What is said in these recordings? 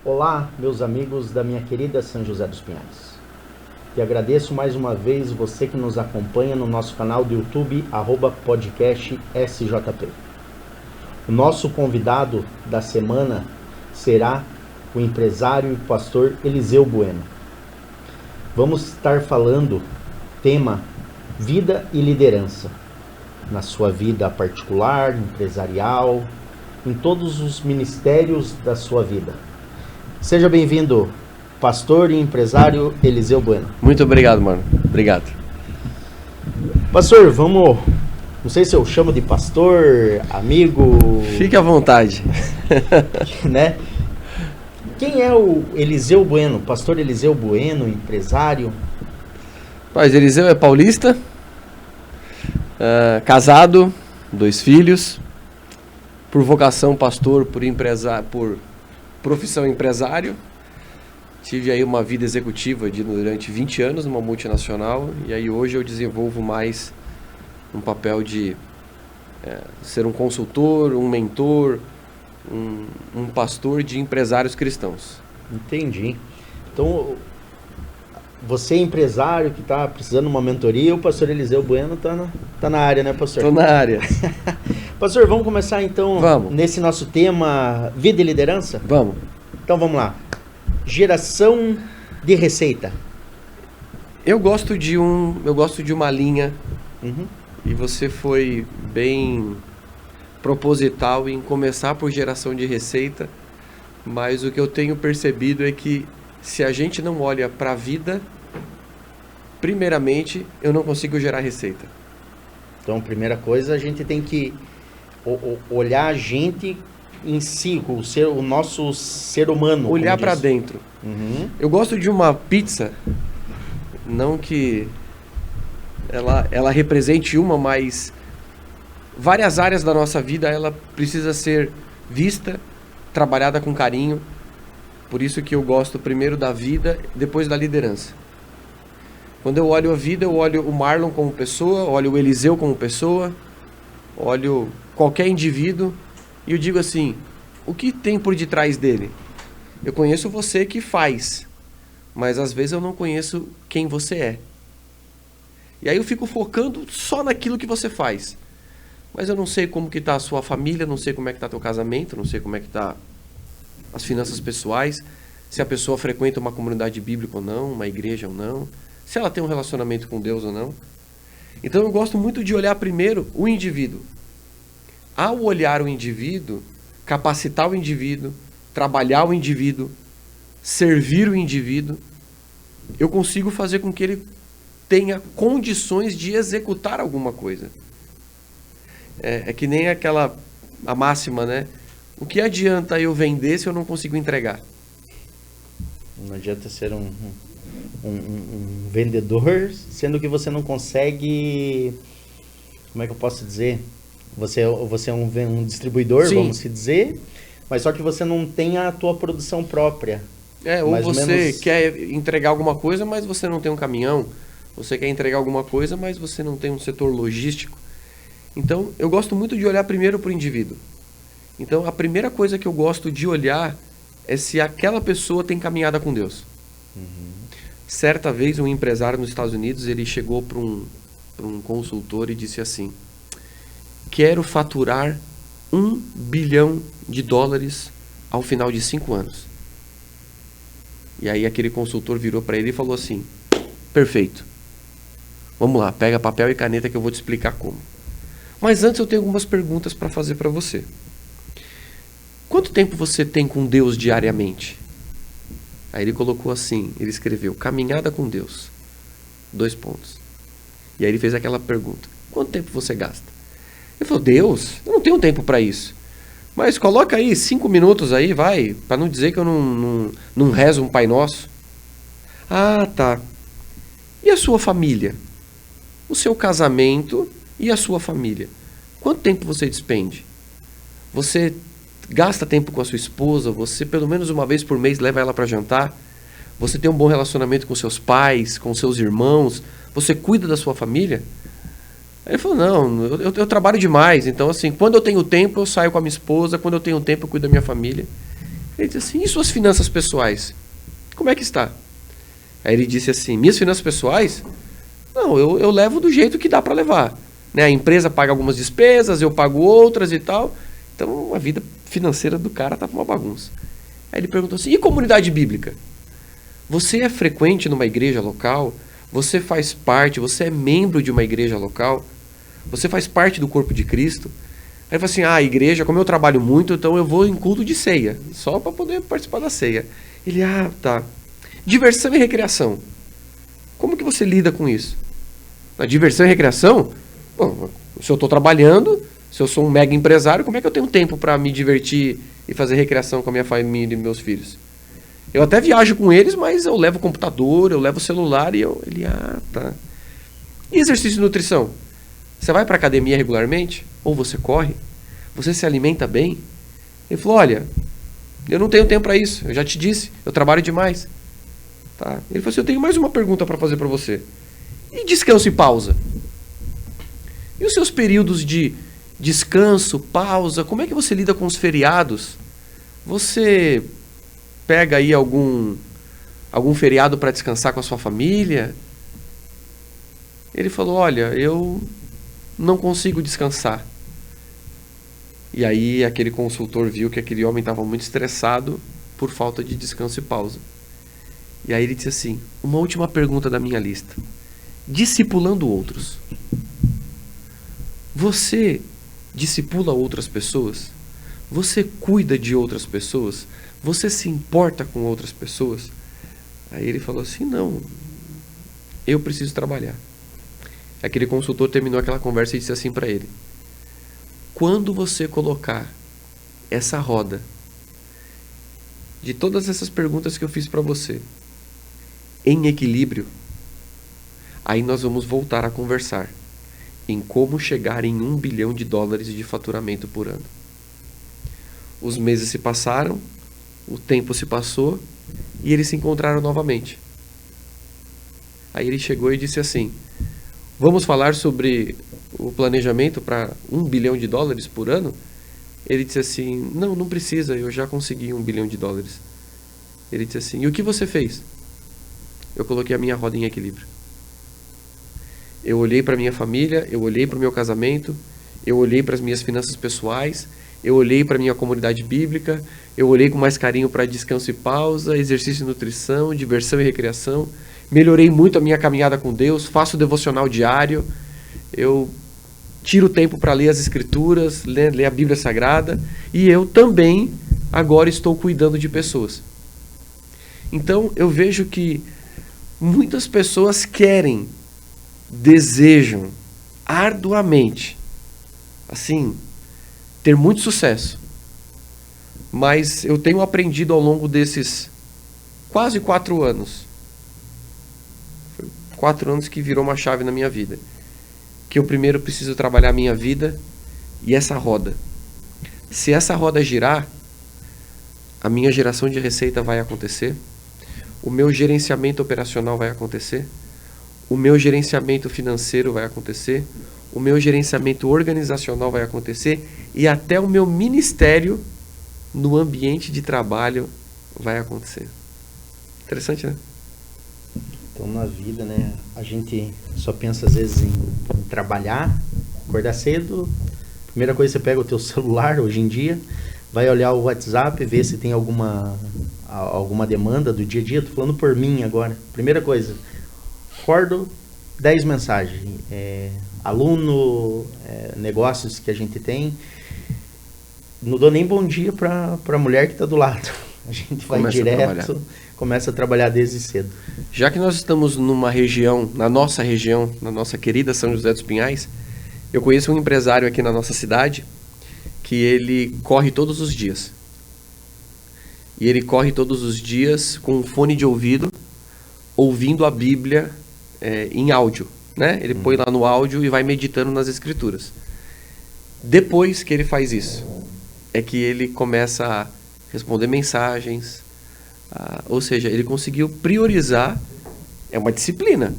Olá, meus amigos da minha querida São José dos Pinhais. Te agradeço mais uma vez você que nos acompanha no nosso canal do YouTube, @podcast SJP. O nosso convidado da semana será o empresário e pastor Eliseu Bueno. Vamos estar falando tema vida e liderança, na sua vida particular, empresarial, em todos os ministérios da sua vida. Seja bem-vindo, pastor e empresário Eliseu Bueno. Muito obrigado, mano. Obrigado. Pastor, vamos... Não sei se eu chamo de pastor, amigo... Fique à vontade. Né? Quem é o Eliseu Bueno? Pastor Eliseu Bueno, empresário? Pois, Eliseu é paulista, casado, 2 filhos, por vocação pastor, por profissão empresário. Tive aí uma vida executiva durante 20 anos numa multinacional, e aí hoje eu desenvolvo mais um papel de ser um consultor, um mentor, um pastor de empresários cristãos. Entendi. Então, você é empresário que está precisando de uma mentoria, o pastor Eliseu Bueno tá na área, né, pastor? Estou na área. Pastor, vamos começar então nesse nosso tema, vida e liderança? Vamos. Então vamos lá. Geração de receita. Eu gosto de uma linha, e você foi bem proposital em começar por geração de receita, mas o que eu tenho percebido é que se a gente não olha para a vida, primeiramente, eu não consigo gerar receita. Então, primeira coisa, a gente tem que olhar a gente em si, o nosso ser humano. Olhar para dentro. Eu gosto de uma pizza, não que ela represente mas várias áreas da nossa vida ela precisa ser vista, trabalhada com carinho. Por isso que eu gosto primeiro da vida, depois da liderança. Quando eu olho a vida, eu olho o Marlon como pessoa, olho o Eliseu como pessoa, olho qualquer indivíduo e eu digo assim, o que tem por detrás dele? Eu conheço você que faz, mas às vezes eu não conheço quem você é. E aí eu fico focando só naquilo que você faz. Mas eu não sei como que está a sua família, não sei como é que está teu casamento, não sei como é que está as finanças pessoais, se a pessoa frequenta uma comunidade bíblica ou não, uma igreja ou não, se ela tem um relacionamento com Deus ou não. Então eu gosto muito de olhar primeiro o indivíduo. Ao olhar o indivíduo, capacitar o indivíduo, trabalhar o indivíduo, servir o indivíduo, eu consigo fazer com que ele tenha condições de executar alguma coisa. É que nem a máxima, né? O que adianta eu vender se eu não consigo entregar? Não adianta ser um vendedor, sendo que você não consegue... Como é que eu posso dizer? Você é um distribuidor, sim, vamos dizer, mas só que você não tem a tua produção própria. Ou você quer entregar alguma coisa, mas você não tem um caminhão. Você quer entregar alguma coisa, mas você não tem um setor logístico. Então, eu gosto muito de olhar primeiro para o indivíduo. Então, a primeira coisa que eu gosto de olhar é se aquela pessoa tem caminhada com Deus. Certa vez, um empresário nos Estados Unidos, ele chegou para um consultor e disse assim, quero faturar $1 bilhão ao final de 5 anos. E aí aquele consultor virou para ele e falou assim, perfeito, vamos lá, pega papel e caneta que eu vou te explicar como. Mas antes eu tenho algumas perguntas para fazer para você. Quanto tempo você tem com Deus diariamente? Aí ele colocou assim, ele escreveu, caminhada com Deus, 2 pontos. E aí ele fez aquela pergunta, quanto tempo você gasta? Ele falou, Deus, eu não tenho tempo para isso. Mas coloca aí 5 minutos aí, vai, para não dizer que eu não rezo um Pai Nosso. Ah, tá. E a sua família? O seu casamento e a sua família? Quanto tempo você despende? Você gasta tempo com a sua esposa? Você pelo menos uma vez por mês leva ela para jantar? Você tem um bom relacionamento com seus pais, com seus irmãos? Você cuida da sua família? Aí ele falou, não, eu trabalho demais, então assim, quando eu tenho tempo eu saio com a minha esposa, quando eu tenho tempo eu cuido da minha família. Ele disse assim, e suas finanças pessoais? Como é que está? Aí ele disse assim, minhas finanças pessoais? Não, eu levo do jeito que dá para levar. Né? A empresa paga algumas despesas, eu pago outras e tal. Então a vida financeira do cara estava uma bagunça. Aí ele perguntou assim, e comunidade bíblica? Você é frequente numa igreja local? Você faz parte, você é membro de uma igreja local? Você faz parte do corpo de Cristo? Aí ele falou assim, a igreja, como eu trabalho muito, então eu vou em culto de ceia, só para poder participar da ceia. Ele, tá. Diversão e recreação. Como que você lida com isso? Na diversão e recreação? Bom, se eu estou trabalhando, se eu sou um mega empresário, como é que eu tenho tempo para me divertir e fazer recreação com a minha família e meus filhos? Eu até viajo com eles, mas eu levo o computador, eu levo o celular e eu... Ele, tá. E exercício e nutrição? Você vai para academia regularmente? Ou você corre? Você se alimenta bem? Ele falou, olha, eu não tenho tempo para isso, eu já te disse, eu trabalho demais. Tá. Ele falou assim, eu tenho mais uma pergunta para fazer para você. E descanso e pausa? E os seus períodos de descanso, pausa, como é que você lida com os feriados? Você pega aí algum feriado para descansar com a sua família? Ele falou, olha, eu não consigo descansar. E aí aquele consultor viu que aquele homem estava muito estressado por falta de descanso e pausa. E aí ele disse assim, uma última pergunta da minha lista. Discipulando outros. Você discipula outras pessoas? Você cuida de outras pessoas? Você se importa com outras pessoas? Aí ele falou assim, não, eu preciso trabalhar. Aquele consultor terminou aquela conversa e disse assim para ele, quando você colocar essa roda de todas essas perguntas que eu fiz para você em equilíbrio, aí nós vamos voltar a conversar em como chegar em $1 bilhão de faturamento por ano. Os meses se passaram, o tempo se passou e eles se encontraram novamente. Aí ele chegou e disse assim, vamos falar sobre o planejamento para $1 bilhão por ano? Ele disse assim, não precisa, eu já consegui $1 bilhão. Ele disse assim, e o que você fez? Eu coloquei a minha roda em equilíbrio. Eu olhei para minha família, eu olhei para o meu casamento, eu olhei para as minhas finanças pessoais, eu olhei para a minha comunidade bíblica, eu olhei com mais carinho para descanso e pausa, exercício e nutrição, diversão e recreação. Melhorei muito a minha caminhada com Deus, faço devocional diário, eu tiro tempo para ler as Escrituras, ler a Bíblia Sagrada, e eu também agora estou cuidando de pessoas. Então eu vejo que muitas pessoas querem, desejam arduamente, assim, ter muito sucesso. Mas eu tenho aprendido ao longo desses quase 4 anos, 4 anos que virou uma chave na minha vida, que eu primeiro preciso trabalhar a minha vida e essa roda. Se essa roda girar, a minha geração de receita vai acontecer, o meu gerenciamento operacional vai acontecer, o meu gerenciamento financeiro vai acontecer, o meu gerenciamento organizacional vai acontecer e até o meu ministério no ambiente de trabalho vai acontecer. Interessante, né? Então, na vida, né, a gente só pensa às vezes em trabalhar, acordar cedo, primeira coisa você pega o teu celular hoje em dia, vai olhar o WhatsApp, ver se tem alguma demanda do dia a dia. Tô falando por mim agora. Primeira coisa, acordo, 10 mensagens, aluno, negócios que a gente tem, não dou nem bom dia para a mulher que está do lado. A gente vai direto, começa a trabalhar desde cedo. Já que nós estamos numa região, na nossa querida São José dos Pinhais, eu conheço um empresário aqui na nossa cidade que ele corre todos os dias. E ele corre todos os dias com um fone de ouvido, ouvindo a Bíblia em áudio, né? Ele põe lá no áudio e vai meditando nas Escrituras. Depois que ele faz isso, é que ele começa a responder mensagens, ou seja, ele conseguiu priorizar. É uma disciplina,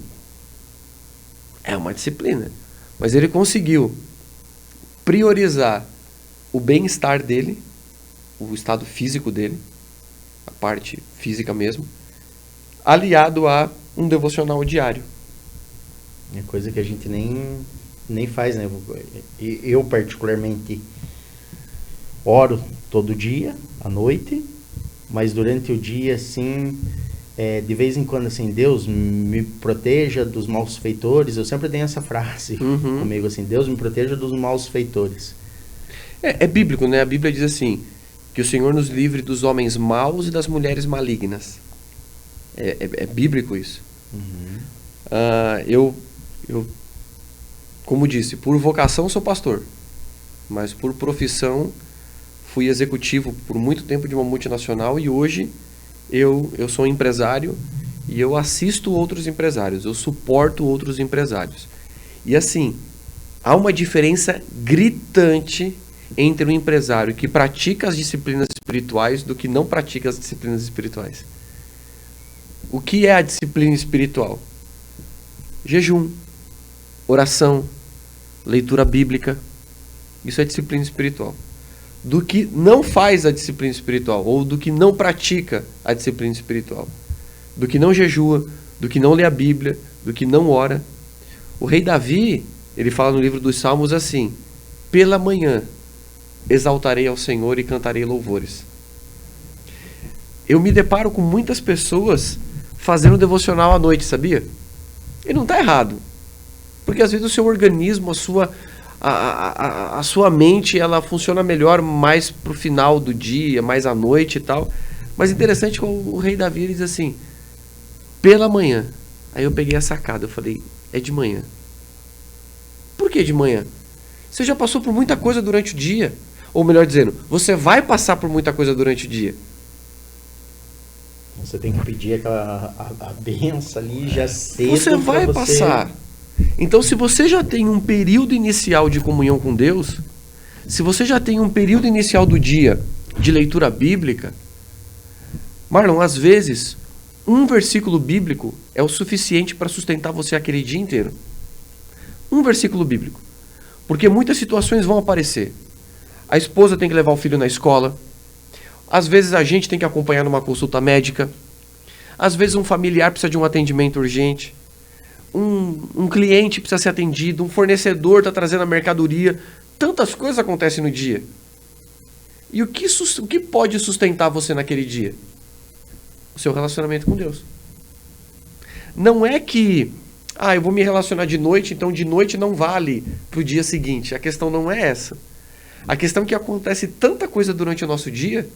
mas ele conseguiu priorizar o bem-estar dele, o estado físico dele, a parte física mesmo, aliado a um devocional diário. É coisa que a gente nem faz, né? Eu particularmente oro todo dia, à noite, mas durante o dia, assim, de vez em quando, assim, Deus me proteja dos maus feitores. Eu sempre tenho essa frase comigo, assim, Deus me proteja dos maus feitores. É bíblico, né? A Bíblia diz assim, que o Senhor nos livre dos homens maus e das mulheres malignas. É bíblico isso. Eu, como disse, por vocação sou pastor, mas por profissão fui executivo por muito tempo de uma multinacional e hoje eu sou empresário e eu assisto outros empresários, eu suporto outros empresários. E assim, há uma diferença gritante entre um empresário que pratica as disciplinas espirituais do que não pratica as disciplinas espirituais. O que é a disciplina espiritual? Jejum, oração, leitura bíblica. Isso é disciplina espiritual. Do que não faz a disciplina espiritual, ou do que não pratica a disciplina espiritual. Do que não jejua, do que não lê a Bíblia, do que não ora. O rei Davi, ele fala no livro dos Salmos assim: pela manhã exaltarei ao Senhor e cantarei louvores. Eu me deparo com muitas pessoas fazendo devocional à noite, sabia? E não está errado. Porque às vezes o seu organismo, a sua mente, ela funciona melhor mais pro final do dia, mais à noite e tal. Mas interessante que o rei Davi diz assim: pela manhã. Aí eu peguei a sacada, eu falei, é de manhã. Por que de manhã? Você já passou por muita coisa durante o dia. Ou melhor dizendo, você vai passar por muita coisa durante o dia. Você tem que pedir a benção ali já cedo. Você vai passar. Então, se você já tem um período inicial de comunhão com Deus, se você já tem um período inicial do dia de leitura bíblica, Marlon, às vezes, um versículo bíblico é o suficiente para sustentar você aquele dia inteiro. Um versículo bíblico. Porque muitas situações vão aparecer. A esposa tem que levar o filho na escola. Às vezes a gente tem que acompanhar numa consulta médica. Às vezes um familiar precisa de um atendimento urgente. Um cliente precisa ser atendido. Um fornecedor está trazendo a mercadoria. Tantas coisas acontecem no dia. E o que pode sustentar você naquele dia? O seu relacionamento com Deus. Não é que eu vou me relacionar de noite, então de noite não vale para o dia seguinte. A questão não é essa. A questão é que acontece tanta coisa durante o nosso dia,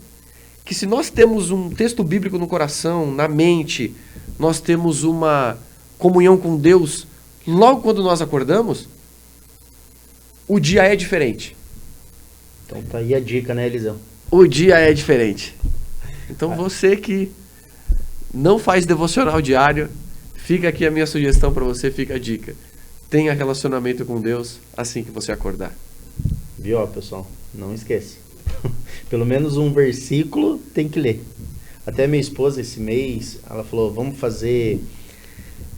que se nós temos um texto bíblico no coração, na mente, nós temos uma comunhão com Deus, logo quando nós acordamos, o dia é diferente. Então tá aí a dica, né, Eliseu? O dia é diferente. Então você que não faz devocional diário, fica aqui a minha sugestão para você, fica a dica. Tenha relacionamento com Deus assim que você acordar. Viu, pessoal? Não esquece. Pelo menos um versículo tem que ler. Até minha esposa esse mês, ela falou, vamos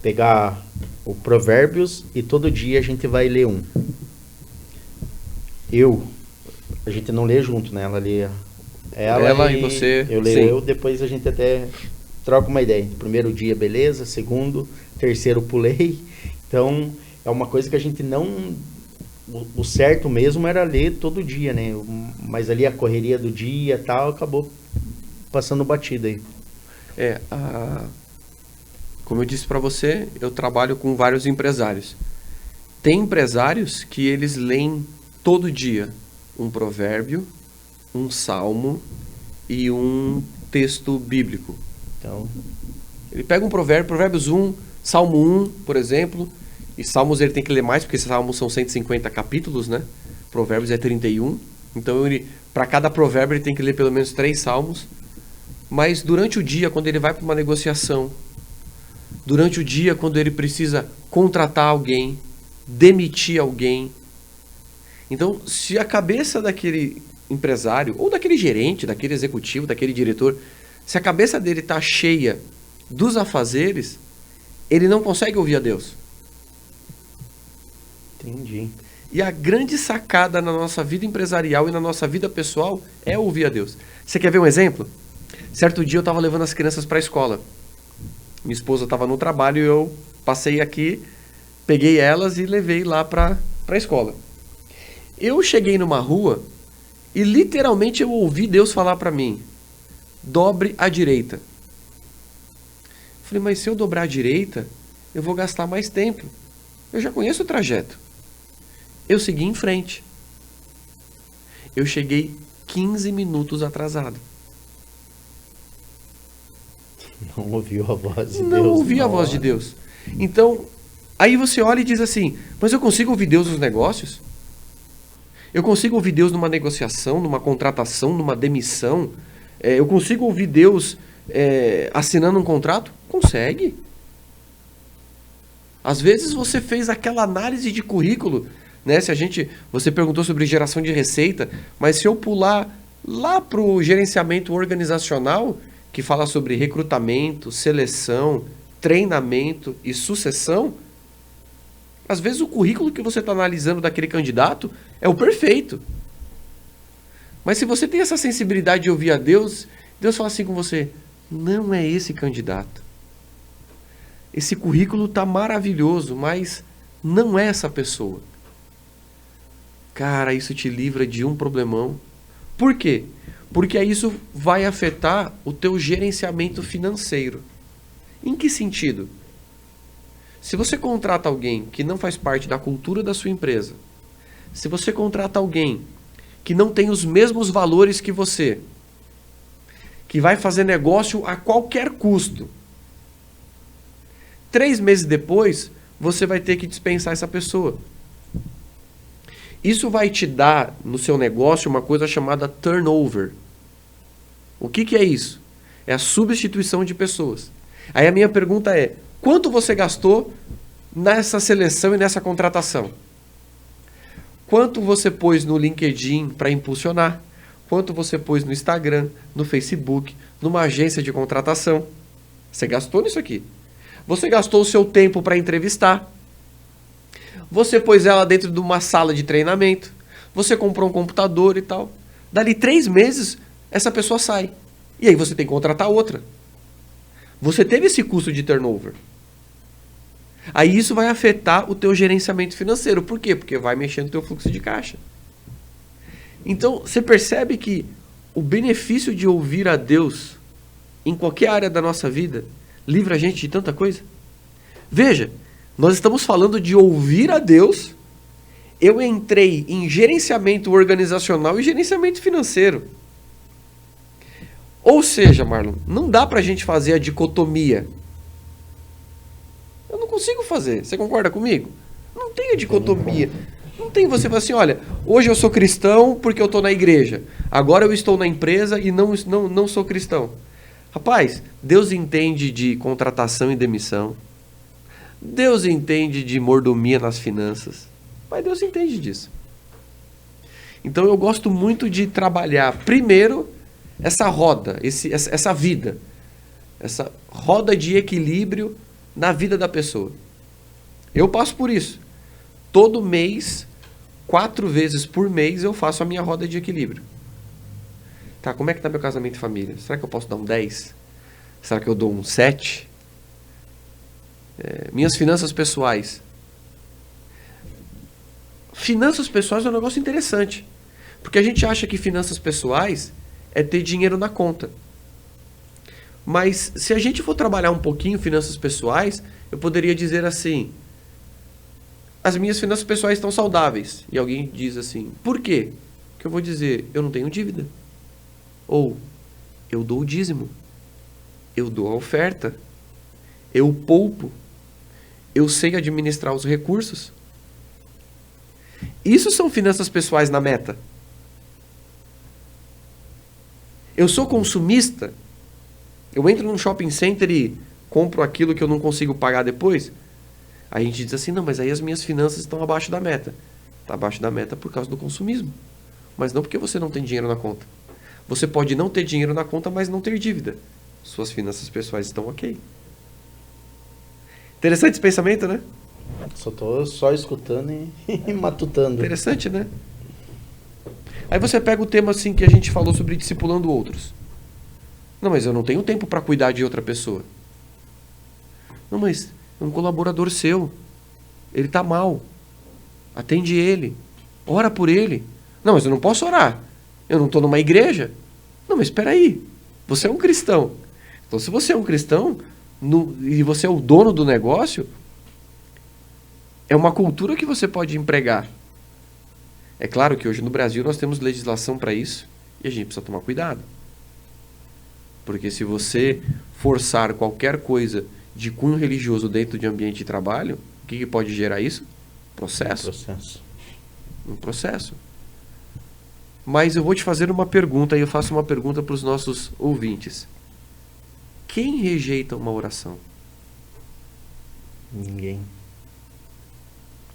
pegar o Provérbios e todo dia a gente vai ler um. A gente não lê junto, né? Ela lê ela e você. Eu leio, depois a gente até troca uma ideia. Primeiro dia, beleza. Segundo, terceiro, pulei. Então, é uma coisa que a gente não... O certo mesmo era ler todo dia, né? Mas ali a correria do dia e tal, acabou passando batida aí. Como eu disse para você, eu trabalho com vários empresários. Tem empresários que eles leem todo dia um provérbio, um salmo e um texto bíblico. Então, ele pega um provérbio, Provérbios 1, Salmo 1, por exemplo, e Salmos ele tem que ler mais, porque Salmos são 150 capítulos, né? Provérbios é 31. Então, para cada provérbio, ele tem que ler pelo menos 3 salmos. Mas durante o dia, quando ele vai para uma negociação, durante o dia, quando ele precisa contratar alguém, demitir alguém. Então, se a cabeça daquele empresário, ou daquele gerente, daquele executivo, daquele diretor, se a cabeça dele está cheia dos afazeres, ele não consegue ouvir a Deus. Entendi. E a grande sacada na nossa vida empresarial e na nossa vida pessoal é ouvir a Deus. Você quer ver um exemplo? Certo dia eu estava levando as crianças para a escola. Minha esposa estava no trabalho e eu passei aqui, peguei elas e levei lá para a escola. Eu cheguei numa rua e literalmente eu ouvi Deus falar para mim: dobre à direita. Falei, mas se eu dobrar à direita, eu vou gastar mais tempo. Eu já conheço o trajeto. Eu segui em frente. Eu cheguei 15 minutos atrasado. Não ouviu a voz de Deus. Não ouvi a voz de Deus. Então, aí você olha e diz assim, mas eu consigo ouvir Deus nos negócios? Eu consigo ouvir Deus numa negociação, numa contratação, numa demissão? Eu consigo ouvir Deus assinando um contrato? Consegue. Às vezes você fez aquela análise de currículo, né? Você perguntou sobre geração de receita, mas se eu pular lá para o gerenciamento organizacional, que fala sobre recrutamento, seleção, treinamento e sucessão, às vezes o currículo que você está analisando daquele candidato é o perfeito. Mas se você tem essa sensibilidade de ouvir a Deus, Deus fala assim com você: não é esse candidato. Esse currículo está maravilhoso, mas não é essa pessoa. Cara, isso te livra de um problemão. Por quê? Porque isso vai afetar o teu gerenciamento financeiro. Em que sentido? Se você contrata alguém que não faz parte da cultura da sua empresa, se você contrata alguém que não tem os mesmos valores que você, que vai fazer negócio a qualquer custo, 3 meses depois, você vai ter que dispensar essa pessoa. Isso vai te dar, no seu negócio, uma coisa chamada turnover. O que é isso? É a substituição de pessoas. Aí a minha pergunta é, quanto você gastou nessa seleção e nessa contratação? Quanto você pôs no LinkedIn para impulsionar? Quanto você pôs no Instagram, no Facebook, numa agência de contratação? Você gastou nisso aqui. Você gastou o seu tempo para entrevistar. Você pôs ela dentro de uma sala de treinamento. Você comprou um computador e tal. Dali 3 meses, essa pessoa sai. E aí você tem que contratar outra. Você teve esse custo de turnover. Aí isso vai afetar o teu gerenciamento financeiro. Por quê? Porque vai mexer no teu fluxo de caixa. Então, você percebe que o benefício de ouvir a Deus em qualquer área da nossa vida livra a gente de tanta coisa? Veja, nós estamos falando de ouvir a Deus. Eu entrei em gerenciamento organizacional e gerenciamento financeiro. Ou seja, Marlon, não dá pra gente fazer a dicotomia. Eu não consigo fazer. Você concorda comigo? Não tem a dicotomia. Não tem você falar assim, olha, hoje eu sou cristão porque eu estou na igreja. Agora eu estou na empresa e não sou cristão. Rapaz, Deus entende de contratação e demissão. Deus entende de mordomia nas finanças. Mas Deus entende disso. Então eu gosto muito de trabalhar primeiro essa roda, essa vida. Essa roda de equilíbrio na vida da pessoa. Eu passo por isso. Todo mês, 4 vezes por mês, eu faço a minha roda de equilíbrio. Tá, como é que tá meu casamento e família? Será que eu posso dar um 10? Será que eu dou um 7? Minhas finanças pessoais. Finanças pessoais é um negócio interessante. Porque a gente acha que finanças pessoais é ter dinheiro na conta. Mas se a gente for trabalhar um pouquinho finanças pessoais, eu poderia dizer assim: as minhas finanças pessoais estão saudáveis. E alguém diz assim, por quê? Que eu vou dizer, eu não tenho dívida. Ou, eu dou o dízimo. Eu dou a oferta. Eu poupo. Eu sei administrar os recursos. Isso são finanças pessoais na meta. Eu sou consumista. Eu entro num shopping center e compro aquilo que eu não consigo pagar depois. Aí a gente diz assim, não, mas aí as minhas finanças estão abaixo da meta. Está abaixo da meta por causa do consumismo. Mas não porque você não tem dinheiro na conta. Você pode não ter dinheiro na conta, mas não ter dívida. Suas finanças pessoais estão ok. Interessante esse pensamento, né? Só escutando e matutando. Interessante, né? Aí você pega o tema assim que a gente falou sobre discipulando outros. Não, mas eu não tenho tempo para cuidar de outra pessoa. Não, mas é um colaborador seu. Ele está mal. Atende ele. Ora por ele. Não, mas eu não posso orar. Eu não estou numa igreja. Não, mas espera aí. Você é um cristão. Então, se você é um cristão e você é o dono do negócio, é uma cultura que você pode empregar. É claro que hoje no Brasil nós temos legislação para isso e a gente precisa tomar cuidado. Porque se você forçar qualquer coisa de cunho religioso dentro de um ambiente de trabalho, o que pode gerar isso? Processo. Um processo. Mas eu vou te fazer uma pergunta, e eu faço uma pergunta para os nossos ouvintes. Quem rejeita uma oração? Ninguém.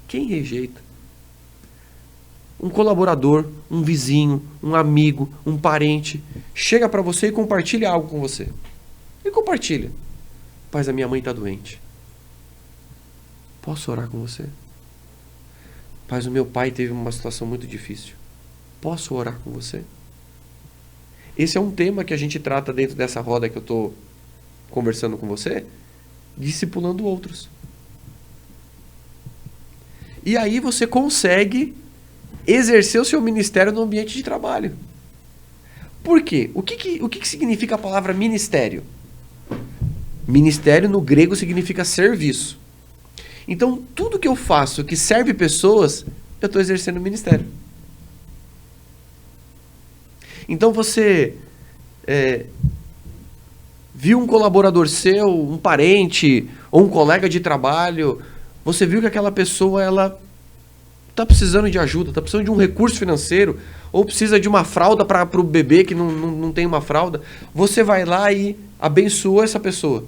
Quem rejeita? Um colaborador, um vizinho, um amigo, um parente, chega para você e compartilha algo com você. E compartilha. Paz, a minha mãe está doente. Posso orar com você? Paz, o meu pai teve uma situação muito difícil. Posso orar com você? Esse é um tema que a gente trata dentro dessa roda que eu estou conversando com você, discipulando outros. E aí você consegue exercer o seu ministério no ambiente de trabalho. Por quê? O que significa a palavra ministério? Ministério no grego significa serviço. Então, tudo que eu faço que serve pessoas, eu estou exercendo o ministério. Então, você viu um colaborador seu, um parente, ou um colega de trabalho, você viu que aquela pessoa, ela está precisando de ajuda, está precisando de um recurso financeiro, ou precisa de uma fralda para o bebê que não tem uma fralda, você vai lá e abençoa essa pessoa.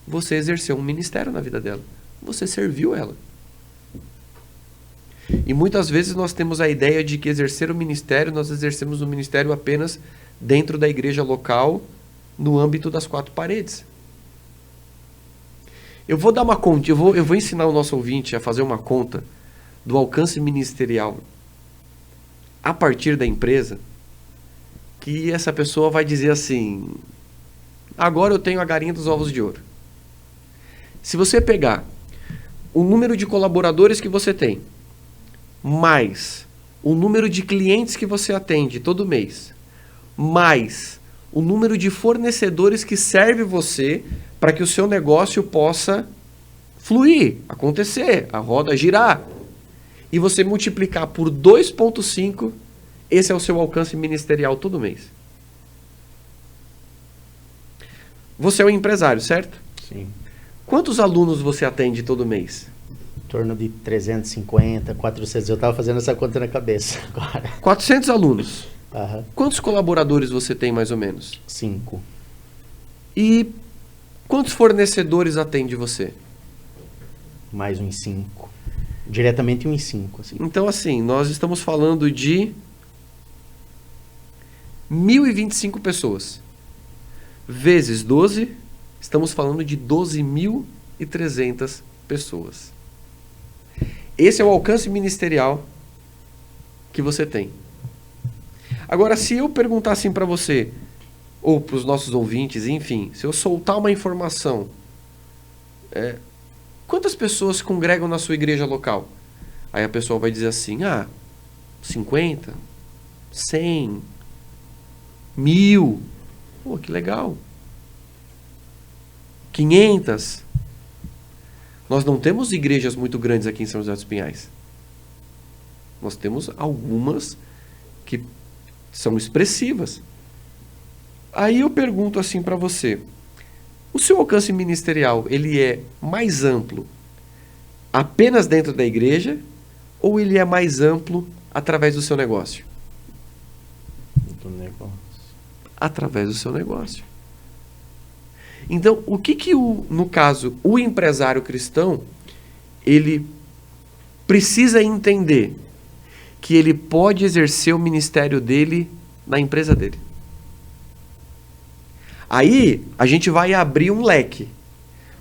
Você exerceu um ministério na vida dela. Você serviu ela. E muitas vezes nós temos a ideia de que exercer o ministério, nós exercemos o ministério apenas dentro da igreja local, no âmbito das 4 paredes. Eu vou dar uma conta, eu vou ensinar o nosso ouvinte a fazer uma conta do alcance ministerial a partir da empresa, que essa pessoa vai dizer assim: agora eu tenho a galinha dos ovos de ouro. Se você pegar o número de colaboradores que você tem, mais o número de clientes que você atende todo mês, mais o número de fornecedores que serve você para que o seu negócio possa fluir, acontecer, a roda girar, e você multiplicar por 2,5, esse é o seu alcance ministerial todo mês. Você é um empresário, certo? Sim. Quantos alunos você atende todo mês? Em torno de 350, 400. Eu estava fazendo essa conta na cabeça agora. 400 alunos. Aham. Quantos colaboradores você tem, mais ou menos? 5. E quantos fornecedores atende você? Mais uns 5. Diretamente uns 5. Assim. Então, assim, nós estamos falando de 1.025 pessoas. Vezes 12, estamos falando de 12.300 pessoas. Esse é o alcance ministerial que você tem. Agora, se eu perguntar assim para você, ou para os nossos ouvintes, enfim, se eu soltar uma informação, quantas pessoas congregam na sua igreja local? Aí a pessoa vai dizer assim, 50, 100, 1.000, pô, que legal. 500. Nós não temos igrejas muito grandes aqui em São José dos Pinhais. Nós temos algumas que são expressivas. Aí eu pergunto assim para você, o seu alcance ministerial, ele é mais amplo apenas dentro da igreja ou ele é mais amplo através do seu negócio? Do negócio. Através do seu negócio. Então, o que no caso, o empresário cristão, ele precisa entender que ele pode exercer o ministério dele na empresa dele. Aí, a gente vai abrir um leque.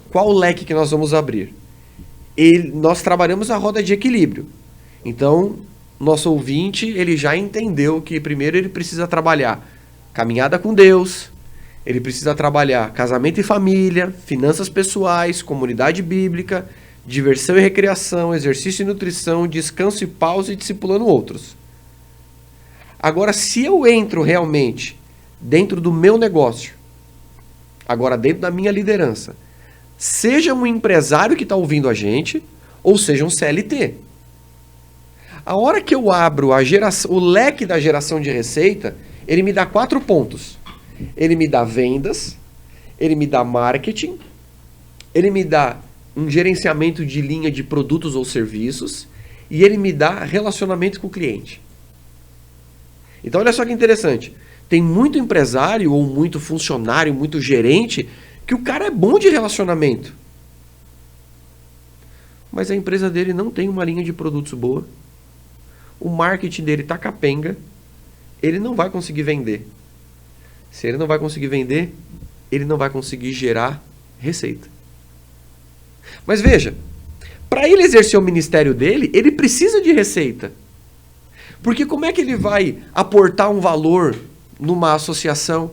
Qual o leque que nós vamos abrir? Nós trabalhamos a roda de equilíbrio. Então, nosso ouvinte, ele já entendeu que primeiro ele precisa trabalhar caminhada com Deus, Ele precisa trabalhar casamento e família, finanças pessoais, comunidade bíblica, diversão e recreação, exercício e nutrição, descanso e pausa e discipulando outros. Agora, se eu entro realmente dentro do meu negócio, agora dentro da minha liderança, seja um empresário que está ouvindo a gente, ou seja um CLT. A hora que eu abro o leque da geração de receita, ele me dá 4 pontos. Ele me dá vendas, ele me dá marketing, ele me dá um gerenciamento de linha de produtos ou serviços e ele me dá relacionamento com o cliente. Então olha só que interessante. Tem muito empresário ou muito funcionário, muito gerente, que o cara é bom de relacionamento. Mas a empresa dele não tem uma linha de produtos boa. O marketing dele tá capenga. Ele não vai conseguir vender. Se ele não vai conseguir vender, ele não vai conseguir gerar receita. Mas veja, para ele exercer o ministério dele, ele precisa de receita. Porque como é que ele vai aportar um valor numa associação?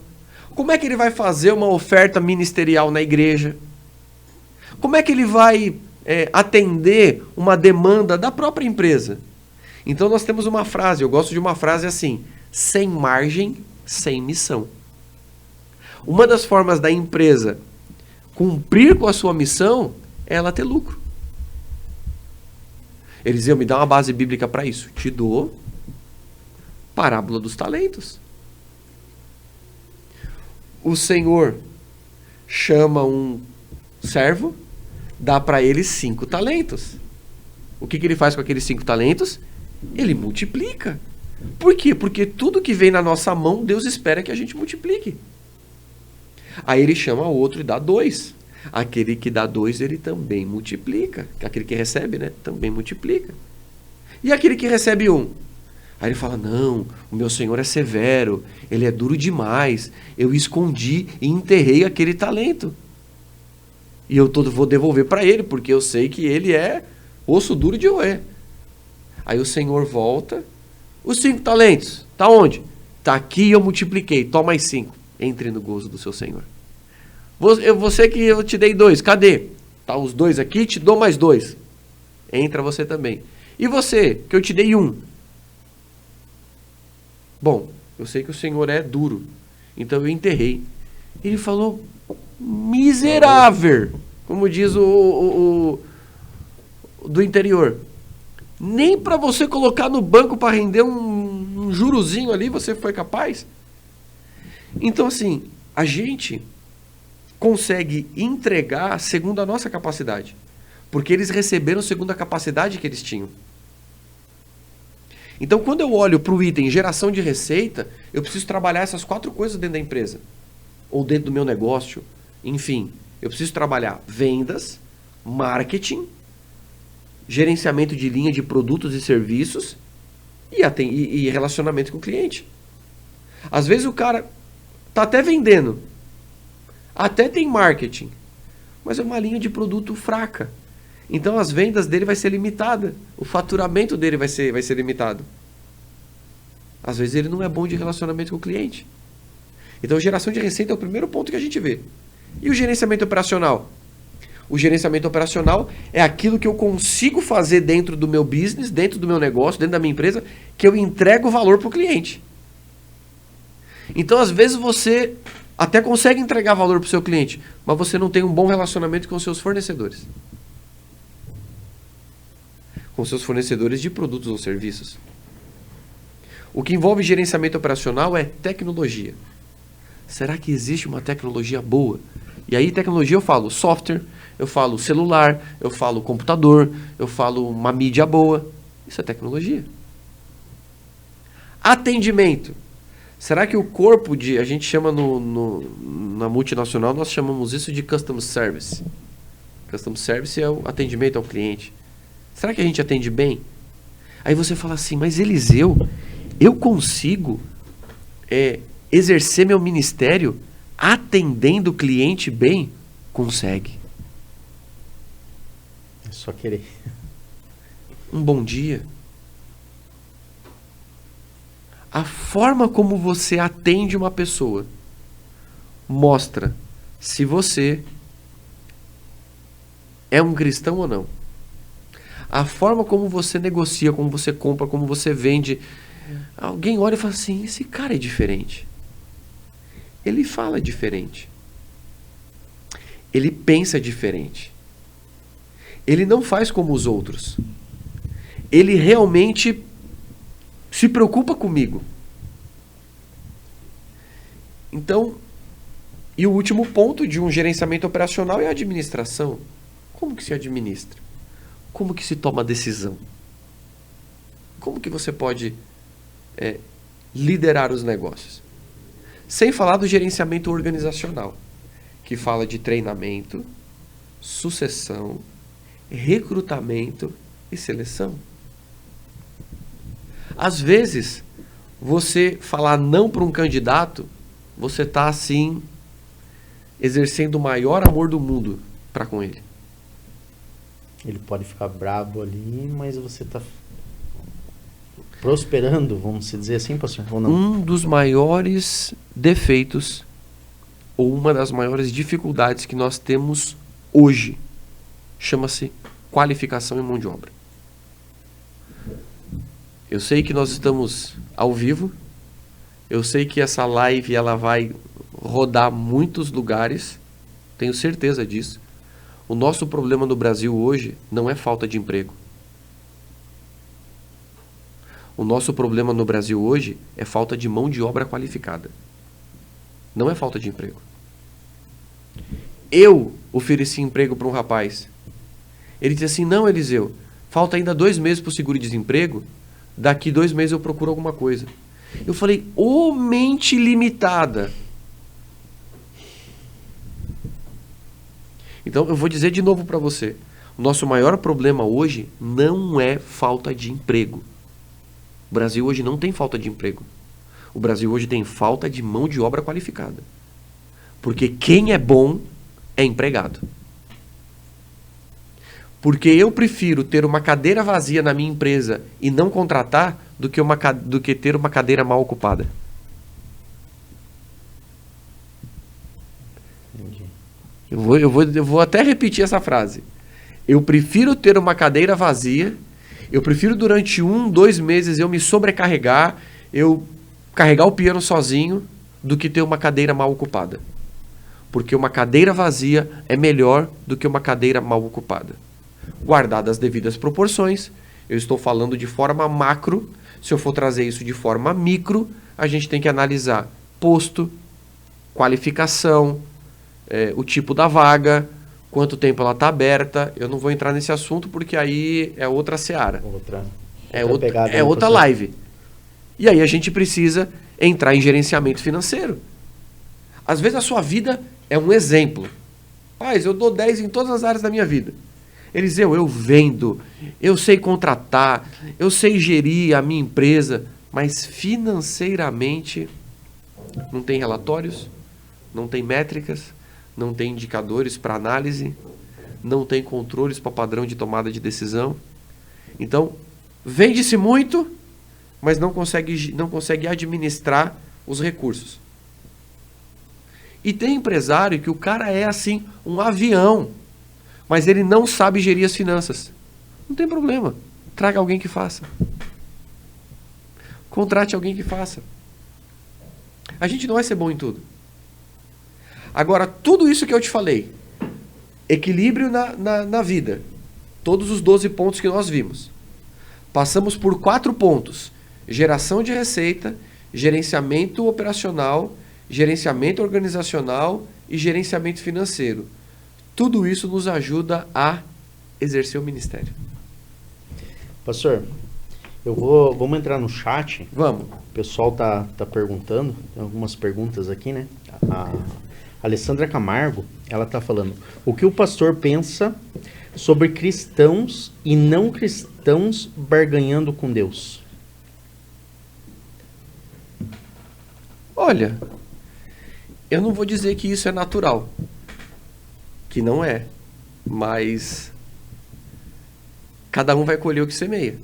Como é que ele vai fazer uma oferta ministerial na igreja? Como é que ele vai atender uma demanda da própria empresa? Então nós temos uma frase, eu gosto de uma frase assim: sem margem, sem missão. Uma das formas da empresa cumprir com a sua missão é ela ter lucro. Eliseu, me dá uma base bíblica para isso. Te dou. Parábola dos talentos. O Senhor chama um servo, dá para ele 5 talentos. O que ele faz com aqueles 5 talentos? Ele multiplica. Por quê? Porque tudo que vem na nossa mão, Deus espera que a gente multiplique. Aí ele chama outro e dá 2. Aquele que dá 2, ele também multiplica. Aquele que recebe, né? Também multiplica. E aquele que recebe 1? Aí ele fala: não, o meu Senhor é severo, ele é duro demais. Eu escondi e enterrei aquele talento. E eu vou devolver para ele, porque eu sei que ele é osso duro de roer. Aí o Senhor volta. Os 5 talentos, tá onde? Tá aqui, eu multipliquei, toma mais 5. Entre no gozo do seu Senhor. Você que eu te dei 2, cadê? Tá os 2 aqui, te dou mais 2. Entra você também. E você, que eu te dei 1. Bom, eu sei que o Senhor é duro, então eu enterrei. Ele falou: miserável, como diz o do interior. Nem para você colocar no banco para render um jurozinho ali você foi capaz? Então assim, a gente consegue entregar segundo a nossa capacidade, porque eles receberam segundo a capacidade que eles tinham. Então quando eu olho para o item geração de receita, eu preciso trabalhar essas 4 coisas dentro da empresa, ou dentro do meu negócio, enfim. Eu preciso trabalhar vendas, marketing, gerenciamento de linha de produtos e serviços e relacionamento com o cliente. Às vezes o cara tá até vendendo, até tem marketing, mas é uma linha de produto fraca. Então as vendas dele vai ser limitada, o faturamento dele vai ser limitado. Às vezes ele não é bom de relacionamento com o cliente. Então geração de receita é o primeiro ponto que a gente vê. E o gerenciamento operacional? O gerenciamento operacional é aquilo que eu consigo fazer dentro do meu business, dentro do meu negócio, dentro da minha empresa, que eu entrego valor para o cliente. Então, às vezes, você até consegue entregar valor para o seu cliente, mas você não tem um bom relacionamento com os seus fornecedores. Com seus fornecedores de produtos ou serviços. O que envolve gerenciamento operacional é tecnologia. Será que existe uma tecnologia boa? E aí, tecnologia, eu falo software, eu falo celular, eu falo computador, eu falo uma mídia boa. Isso é tecnologia. Atendimento. Será que o corpo de... A gente chama na multinacional, nós chamamos isso de Customer Service. Customer Service é o atendimento ao cliente. Será que a gente atende bem? Aí você fala assim: mas Eliseu, eu consigo exercer meu ministério atendendo o cliente bem? Consegue. É só querer. Um bom dia. A forma como você atende uma pessoa, mostra se você é um cristão ou não. A forma como você negocia, como você compra, como você vende. Alguém olha e fala assim, esse cara é diferente. Ele fala diferente. Ele pensa diferente. Ele não faz como os outros. Ele realmente se preocupa comigo. Então, e o último ponto de um gerenciamento operacional é a administração. Como que se administra? Como que se toma decisão? Como que você pode liderar os negócios? Sem falar do gerenciamento organizacional, que fala de treinamento, sucessão, recrutamento e seleção. Às vezes, você falar não para um candidato, você está assim exercendo o maior amor do mundo para com ele. Ele pode ficar brabo ali, mas você está prosperando, vamos dizer assim, pastor, ou não? Um dos maiores defeitos ou uma das maiores dificuldades que nós temos hoje chama-se qualificação e mão de obra. Eu sei que nós estamos ao vivo, eu sei que essa live ela vai rodar muitos lugares, tenho certeza disso. O nosso problema no Brasil hoje não é falta de emprego. O nosso problema no Brasil hoje é falta de mão de obra qualificada. Não é falta de emprego. Eu ofereci emprego para um rapaz. Ele disse assim, não, Eliseu, falta ainda 2 meses para o seguro-desemprego, daqui 2 meses eu procuro alguma coisa. Eu falei, ô mente limitada. Então eu vou dizer de novo para você, o nosso maior problema hoje não é falta de emprego. O Brasil hoje não tem falta de emprego. O Brasil hoje tem falta de mão de obra qualificada. Porque quem é bom é empregado. Porque eu prefiro ter uma cadeira vazia na minha empresa e não contratar do que ter uma cadeira mal ocupada. Eu vou até repetir essa frase. Eu prefiro ter uma cadeira vazia, eu prefiro durante 1, 2 meses eu me sobrecarregar, eu carregar o piano sozinho, do que ter uma cadeira mal ocupada. Porque uma cadeira vazia é melhor do que uma cadeira mal ocupada. Guardadas as devidas proporções, eu estou falando de forma macro. Se eu for trazer isso de forma micro, a gente tem que analisar posto, qualificação, o tipo da vaga, quanto tempo ela está aberta. Eu não vou entrar nesse assunto porque aí é outra seara. Outra live. E aí a gente precisa entrar em gerenciamento financeiro. Às vezes a sua vida é um exemplo. Mas eu dou 10 em todas as áreas da minha vida. Eliseu, eu vendo, eu sei contratar, eu sei gerir a minha empresa, mas financeiramente não tem relatórios, não tem métricas, não tem indicadores para análise, não tem controles para padrão de tomada de decisão. Então, vende-se muito, mas não consegue administrar os recursos. E tem empresário que o cara é assim, um avião, mas ele não sabe gerir as finanças. Não tem problema. Traga alguém que faça. Contrate alguém que faça. A gente não vai ser bom em tudo. Agora, tudo isso que eu te falei, equilíbrio na vida, todos os 12 pontos que nós vimos. Passamos por 4 pontos. Geração de receita, gerenciamento operacional, gerenciamento organizacional e gerenciamento financeiro. Tudo isso nos ajuda a exercer o ministério. Pastor, vamos entrar no chat. Vamos. O pessoal tá perguntando, tem algumas perguntas aqui, né? A Alessandra Camargo, ela tá falando, o que o pastor pensa sobre cristãos e não cristãos barganhando com Deus? Olha, eu não vou dizer que isso é natural, que não é, mas cada um vai colher o que semeia.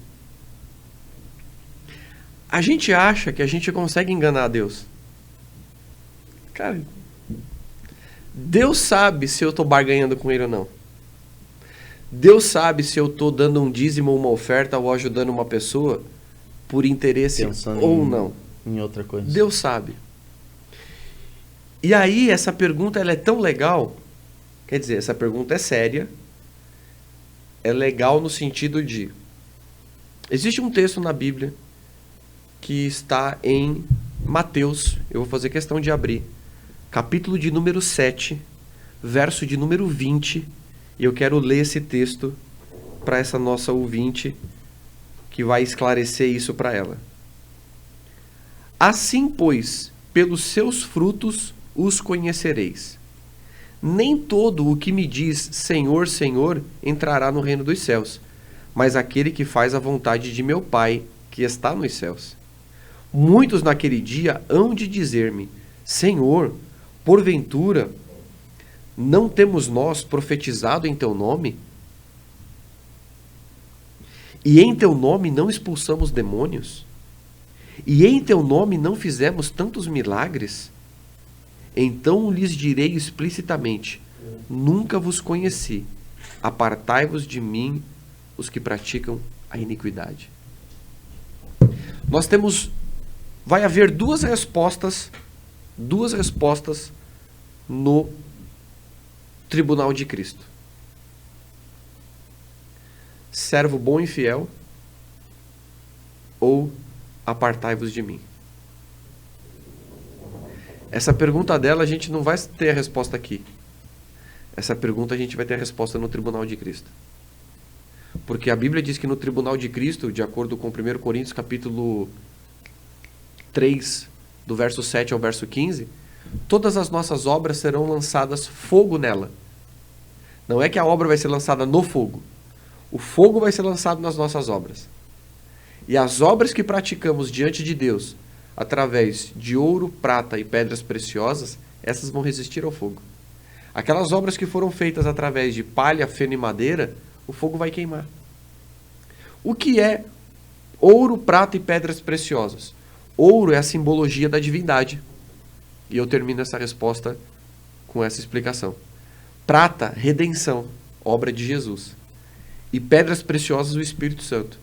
A gente acha que a gente consegue enganar a Deus. Cara, Deus sabe se eu estou barganhando com ele ou não. Deus sabe se eu estou dando um dízimo ou uma oferta ou ajudando uma pessoa por interesse Pensando ou não. Em outra coisa. Deus sabe. E aí, essa pergunta ela é tão legal. Quer dizer, essa pergunta é séria. É legal no sentido de... Existe um texto na Bíblia que está em Mateus. Eu vou fazer questão de abrir. Capítulo de número 7, verso de número 20. E eu quero ler esse texto para essa nossa ouvinte, que vai esclarecer isso para ela. Assim, pois, pelos seus frutos os conhecereis. Nem todo o que me diz Senhor, Senhor entrará no reino dos céus, mas aquele que faz a vontade de meu Pai, que está nos céus. Muitos naquele dia hão de dizer-me: Senhor, porventura, não temos nós profetizado em teu nome? E em teu nome não expulsamos demônios? E em teu nome não fizemos tantos milagres? Então lhes direi explicitamente: nunca vos conheci. Apartai-vos de mim, os que praticam a iniquidade. Nós temos... Vai haver duas respostas no tribunal de Cristo. Servo bom e fiel, ou apartai-vos de mim. Essa pergunta dela a gente não vai ter a resposta aqui. Essa pergunta a gente vai ter a resposta no tribunal de Cristo. Porque a Bíblia diz que no tribunal de Cristo, de acordo com 1 Coríntios capítulo 3, do verso 7 ao verso 15, todas as nossas obras serão lançadas fogo nela. Não é que a obra vai ser lançada no fogo. O fogo vai ser lançado nas nossas obras. E as obras que praticamos diante de Deus, através de ouro, prata e pedras preciosas, essas vão resistir ao fogo. Aquelas obras que foram feitas através de palha, feno e madeira, o fogo vai queimar. O que é ouro, prata e pedras preciosas? Ouro é a simbologia da divindade. E eu termino essa resposta com essa explicação. Prata, redenção, obra de Jesus. E pedras preciosas, o Espírito Santo.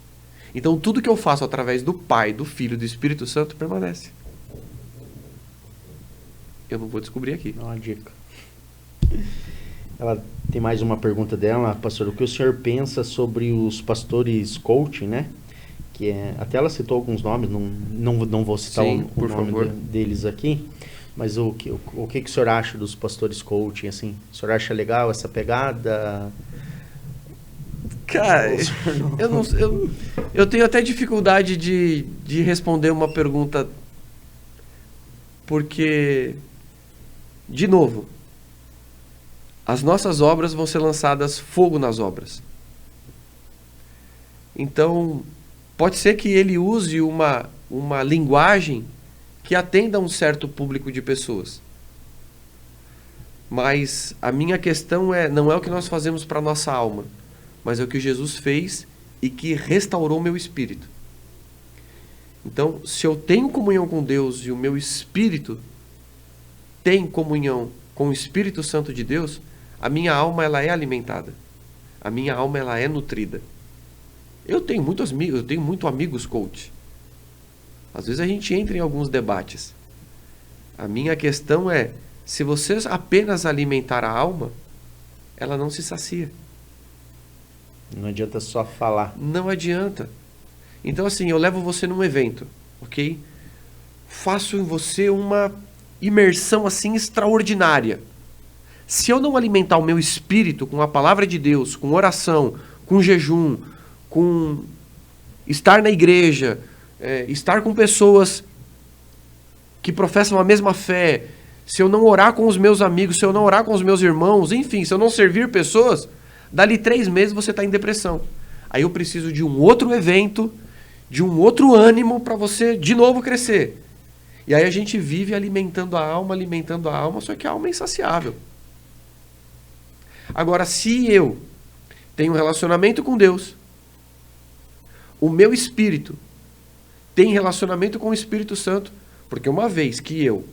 Então tudo que eu faço através do Pai, do Filho e do Espírito Santo permanece. Eu não vou descobrir aqui. Dá uma dica. Ela tem mais uma pergunta dela, pastor. O que o senhor pensa sobre os pastores coaching, né? Que é, até ela citou alguns nomes, não vou citar o nome deles aqui, mas o que o senhor acha dos pastores coaching, assim? O senhor acha legal essa pegada? Cara, eu tenho até dificuldade de responder uma pergunta, porque, de novo, as nossas obras vão ser lançadas fogo nas obras. Então, pode ser que ele use uma linguagem que atenda a um certo público de pessoas. Mas a minha questão não é o que nós fazemos para a nossa alma, mas é o que Jesus fez e que restaurou meu espírito. Então, se eu tenho comunhão com Deus e o meu espírito tem comunhão com o Espírito Santo de Deus, a minha alma ela é alimentada. A minha alma ela é nutrida. Eu tenho muito amigos coach. Às vezes a gente entra em alguns debates. A minha questão é, se você apenas alimentar a alma, ela não se sacia. Não adianta só falar. Não adianta. Então assim, eu levo você num evento, ok? Faço em você uma imersão assim extraordinária. Se eu não alimentar o meu espírito com a palavra de Deus, com oração, com jejum, com estar na igreja, estar com pessoas que professam a mesma fé, se eu não orar com os meus amigos, se eu não orar com os meus irmãos, enfim, se eu não servir pessoas, dali 3 meses você está em depressão. Aí eu preciso de um outro evento, de um outro ânimo para você de novo crescer. E aí a gente vive alimentando a alma, só que a alma é insaciável. Agora, se eu tenho um relacionamento com Deus, o meu espírito tem relacionamento com o Espírito Santo, porque uma vez que eu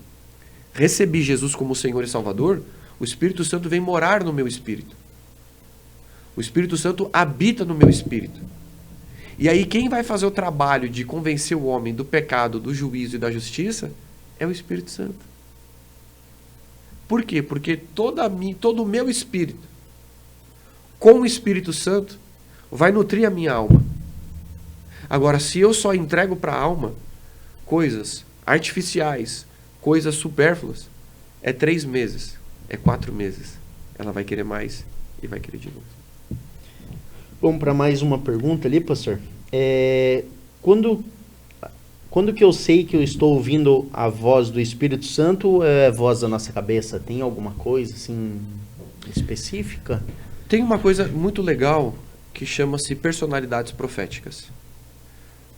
recebi Jesus como Senhor e Salvador, O Espírito Santo vem morar no meu espírito. O Espírito Santo habita no meu espírito. E aí quem vai fazer o trabalho de convencer o homem do pecado, do juízo e da justiça é o Espírito Santo. Por quê? Porque todo o meu espírito, com o Espírito Santo, vai nutrir a minha alma. Agora, se eu só entrego para a alma coisas artificiais, coisas supérfluas, é 3 meses, é 4 meses. Ela vai querer mais e vai querer de novo. Vamos para mais uma pergunta ali, pastor. Quando que eu sei que eu estou ouvindo a voz do Espírito Santo ou é a voz da nossa cabeça? Tem alguma coisa assim específica? Tem uma coisa muito legal que chama-se personalidades proféticas.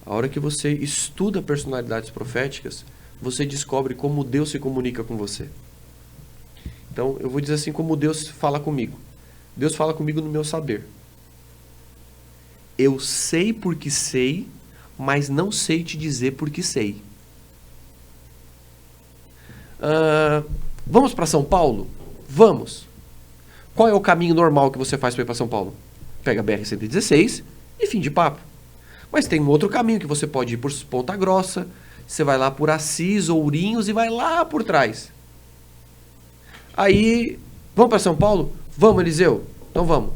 A hora que você estuda personalidades proféticas, você descobre como Deus se comunica com você. Então, eu vou dizer assim como Deus fala comigo. Deus fala comigo no meu saber. Eu sei porque sei, mas não sei te dizer porque sei. Vamos para São Paulo? Vamos. Qual é o caminho normal que você faz para ir para São Paulo? Pega a BR-116 e fim de papo. Mas tem um outro caminho que você pode ir por Ponta Grossa, você vai lá por Assis, Ourinhos e vai lá por trás. Aí, vamos para São Paulo? Vamos, Eliseu? Então vamos.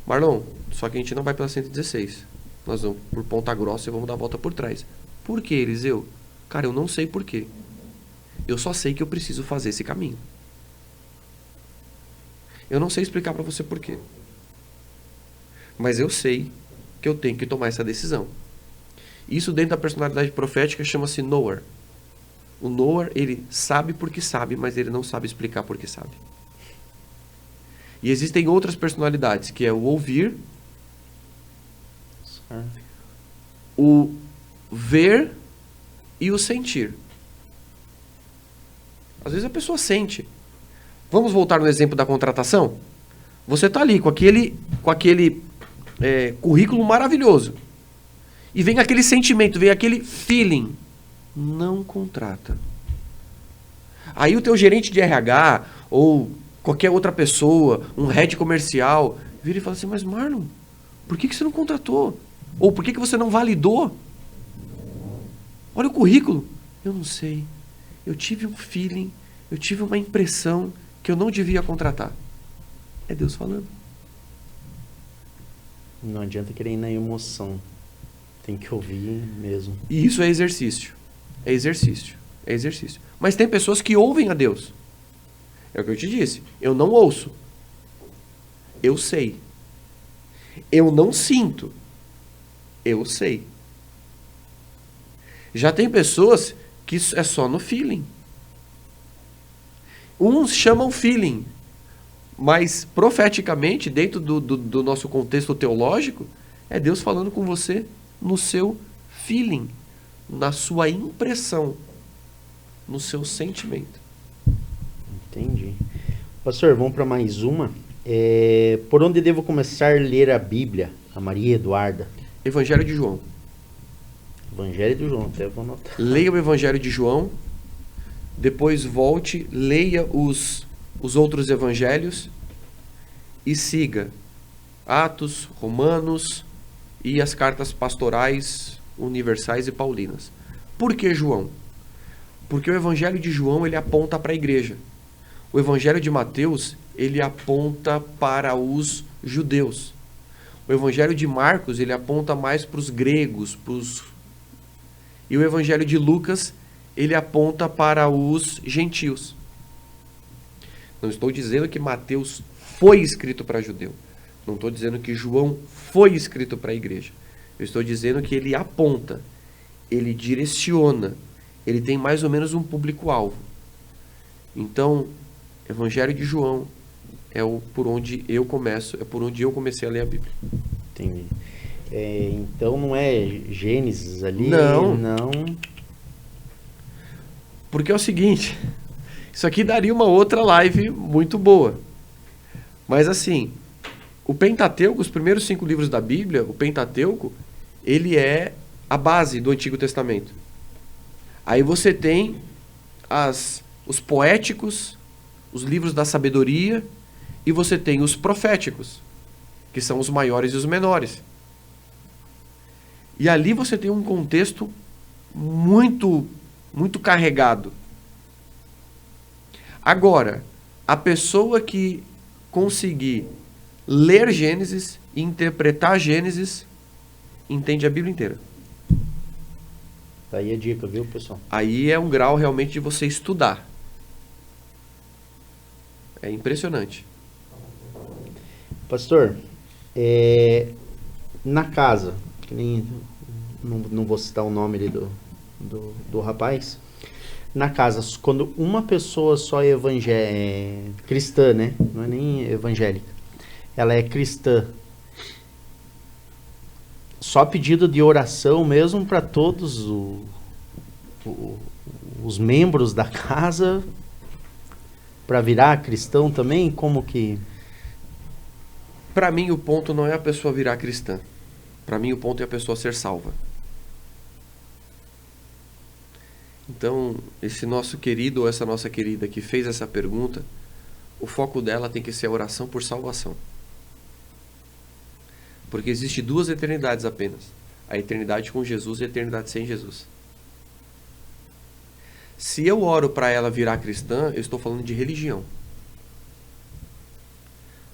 Marlon, só que a gente não vai pela 116. Nós vamos por Ponta Grossa e vamos dar a volta por trás. Por quê, Eliseu? Cara, eu não sei por quê. Eu só sei que eu preciso fazer esse caminho. Eu não sei explicar para você por quê. Mas eu sei que eu tenho que tomar essa decisão. Isso dentro da personalidade profética chama-se knower. O knower, ele sabe porque sabe, mas ele não sabe explicar porque sabe. E existem outras personalidades, que é o ouvir, o ver e o sentir. Às vezes a pessoa sente. Vamos voltar no exemplo da contratação? Você está ali com aquele currículo maravilhoso. E vem aquele sentimento, vem aquele feeling. Não contrata. Aí o teu gerente de RH ou qualquer outra pessoa, um head comercial, vira e fala assim, mas Marlon, por que você não contratou? Ou por que você não validou? Olha o currículo. Eu não sei. Eu tive um feeling, eu tive uma impressão que eu não devia contratar. É Deus falando. Não adianta querer ir na emoção. Tem que ouvir mesmo. E isso é exercício. É exercício. É exercício. Mas tem pessoas que ouvem a Deus. É o que eu te disse. Eu não ouço. Eu sei. Eu não sinto. Eu sei. Já tem pessoas que isso é só no feeling. Uns chamam feeling. Mas profeticamente, dentro do nosso contexto teológico, é Deus falando com você no seu feeling, na sua impressão, no seu sentimento. Entendi. Pastor, vamos para mais uma. Por onde devo começar a ler a Bíblia? A Maria Eduarda. Evangelho de João. Evangelho de João, até vou anotar. Leia o Evangelho de João, depois volte, leia os outros evangelhos e siga Atos, Romanos e as cartas pastorais, universais e paulinas. Por que João? Porque o Evangelho de João ele aponta para a igreja. O Evangelho de Mateus ele aponta para os judeus. O Evangelho de Marcos ele aponta mais para os gregos, e o Evangelho de Lucas ele aponta para os gentios. Não estou dizendo que Mateus foi escrito para judeu. Não estou dizendo que João foi escrito para a igreja. Eu estou dizendo que ele aponta, ele direciona, ele tem mais ou menos um público-alvo. Então, Evangelho de João é por onde eu começo, é por onde eu comecei a ler a Bíblia. Entendi. Então não é Gênesis ali? Não. Não. Porque é o seguinte, isso aqui daria uma outra live muito boa. Mas assim, o Pentateuco, os primeiros 5 livros da Bíblia, o Pentateuco, ele é a base do Antigo Testamento. Aí você tem os poéticos, os livros da sabedoria, e você tem os proféticos, que são os maiores e os menores. E ali você tem um contexto muito, muito carregado. Agora, a pessoa que conseguir ler Gênesis e interpretar Gênesis, entende a Bíblia inteira. Daí a dica, viu, pessoal? Aí é um grau realmente de você estudar. É impressionante. Pastor, na casa, que nem, não vou citar o nome ali do rapaz, na casa, quando uma pessoa só é cristã, né? Não é nem evangélica, ela é cristã, só pedido de oração mesmo para todos os membros da casa para virar cristão também? Como que... Para mim o ponto não é a pessoa virar cristã. Para mim o ponto é a pessoa ser salva. Então, esse nosso querido ou essa nossa querida que fez essa pergunta, o foco dela tem que ser a oração por salvação. Porque existe duas eternidades apenas. A eternidade com Jesus e a eternidade sem Jesus. Se eu oro para ela virar cristã, eu estou falando de religião.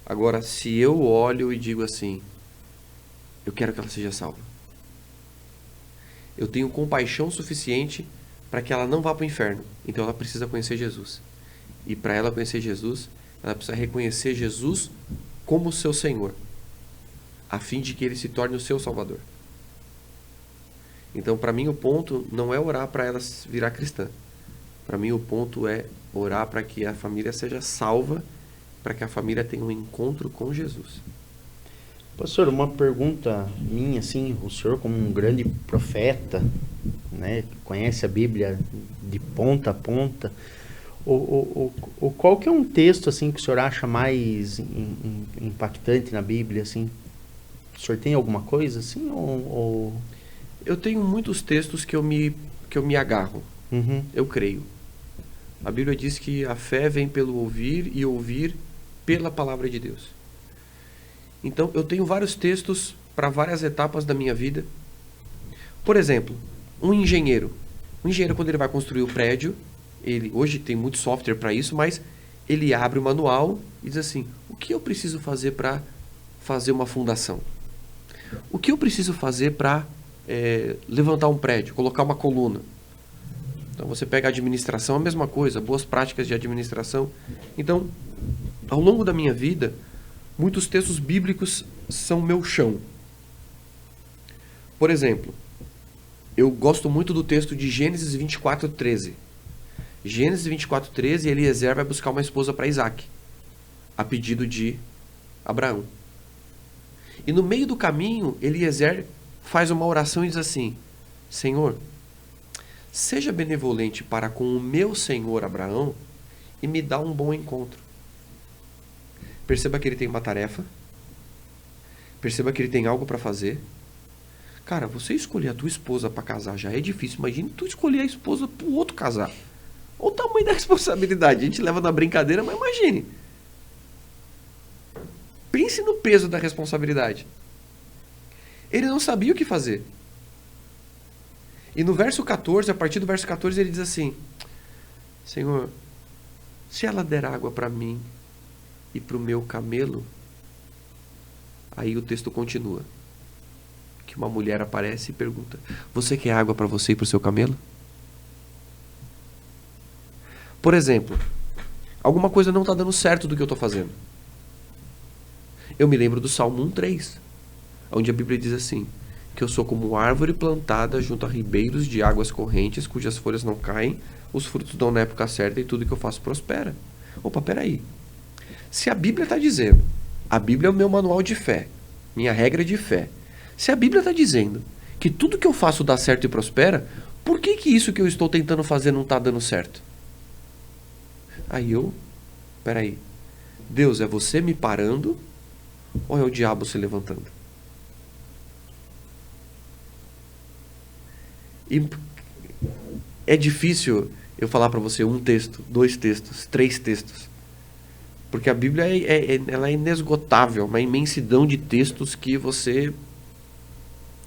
Agora, se eu olho e digo assim, eu quero que ela seja salva. Eu tenho compaixão suficiente para que ela não vá para o inferno. Então ela precisa conhecer Jesus. E para ela conhecer Jesus, ela precisa reconhecer Jesus como seu Senhor, a fim de que ele se torne o seu Salvador. Então, para mim, o ponto não é orar para ela virar cristã. Para mim, o ponto é orar para que a família seja salva, para que a família tenha um encontro com Jesus. Pastor, uma pergunta minha, assim, o senhor como um grande profeta, né, conhece a Bíblia de ponta a ponta, qual que é um texto, assim, que o senhor acha mais impactante na Bíblia, assim? O senhor tem alguma coisa, assim, ou... Eu tenho muitos textos que eu me agarro. Uhum. Eu creio. A Bíblia diz que a fé vem pelo ouvir e ouvir pela palavra de Deus. Então, eu tenho vários textos para várias etapas da minha vida. Por exemplo, um engenheiro. Um engenheiro, quando ele vai construir o prédio, hoje tem muito software para isso, mas ele abre o manual e diz assim, o que eu preciso fazer para fazer uma fundação? O que eu preciso fazer para levantar um prédio, colocar uma coluna? Então, você pega a administração, a mesma coisa, boas práticas de administração. Então, ao longo da minha vida, muitos textos bíblicos são meu chão. Por exemplo, eu gosto muito do texto de Gênesis 24:13. Gênesis 24:13, Eliezer vai buscar uma esposa para Isaac, a pedido de Abraão. E no meio do caminho, Eliezer faz uma oração e diz assim, Senhor, seja benevolente para com o meu senhor Abraão e me dá um bom encontro. Perceba que ele tem uma tarefa. Perceba que ele tem algo para fazer. Cara, você escolher a tua esposa para casar já é difícil. Imagine tu escolher a esposa para o outro casar. Olha o tamanho da responsabilidade. A gente leva na brincadeira, mas imagine. Pense no peso da responsabilidade. Ele não sabia o que fazer. E no verso 14, a partir do verso 14, ele diz assim, Senhor, se ela der água para mim e para o meu camelo, aí o texto continua. Que uma mulher aparece e pergunta, você quer água para você e para o seu camelo? Por exemplo, alguma coisa não está dando certo do que eu estou fazendo. Eu me lembro do Salmo 1:3, onde a Bíblia diz assim, que eu sou como árvore plantada junto a ribeiros de águas correntes, cujas folhas não caem, os frutos dão na época certa e tudo que eu faço prospera. Opa, peraí. Se a Bíblia está dizendo, a Bíblia é o meu manual de fé, minha regra de fé. Se a Bíblia está dizendo que tudo que eu faço dá certo e prospera, por que isso que eu estou tentando fazer não está dando certo? Aí peraí, Deus, é você me parando ou é o diabo se levantando? E é difícil eu falar para você um texto, 2 textos, 3 textos. Porque a Bíblia ela é inesgotável, uma imensidão de textos que você...